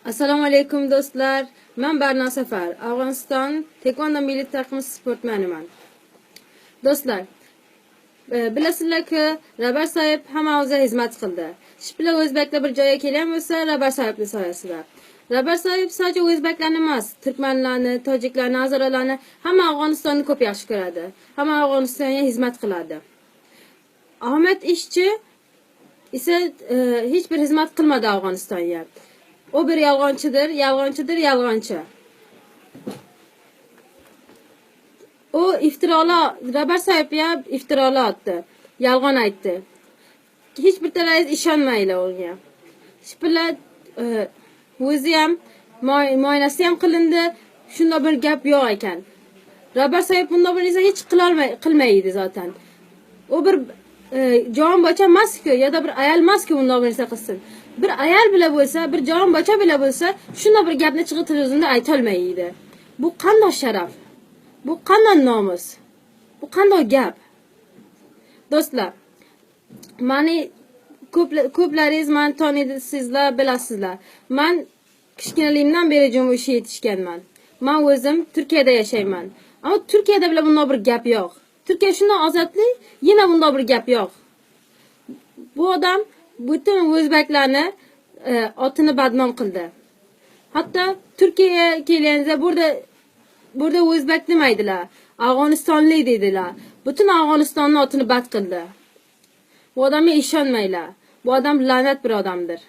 Assalomu alaykum do'stlar. Men Barno Safar, Afg'oniston taekvondo milliy takımı sportmeniman. Do'stlar, bilasizlar-ku, Rabar Soyib hamma o'ziga xizmat qildi. Shu bilan o'zbeklar bir joyga kelgan bo'lsa, Rabar Soyibning soyasida. Rabar Soyib sadece o'zbeklarni emas, turkmanlarni, tojiklarni, azoralarni, hamma Afg'onistonni ko'p yaxshi ko'radi. Hamma Afg'onistonga xizmat qiladi. Ahmet ishchi ise hiç bir xizmat qilmadi Afg'onistonga. O bir yalğancıdır, yalğancı. O Rabar Soyibga iftiralar attı. Yalğan aytdi. Hiçbir taraf ishonmaydi unga. Shu bilan o'zi ham muoyanasi ham qilindi. Shunda bir gap yo'q ekan. Rabar Soyib bunda bir narsa hech qilmaydi zaten. O bir jon bacha emas-ku, ya da bir ayol emas-ku bunday bir narsa qilsin. Bir ayol bile bo'lsa, bir jon bacha bile bo'lsa, shunda bir gapni chiqib televizyonda ayta olmaydi. Bu qanday sharaf? Bu qanday nomus? Bu qanday gap? Do'stlar, meni ko'plaringiz meni taniysiz-sizlar, bilasizlar. Men kichkinaligimdan beri jumushga yetishganman. Men o'zim Turkiyada yashayman. Ammo Turkiyada bile bunday bir gap yo'q. Türkiye shunday ozodlik, yine bunday bir gap yo'q. Bu odam bütün o'zbeklarni otini badnom qildi. Hatto Turkiyaga kelganda burada o'zbek demaydilar, Afg'onistonlik dedilar. Bütün Afg'onistonni otini bad qildi. Bu odamga ishonmanglar. Bu odam la'nat bir odamdir.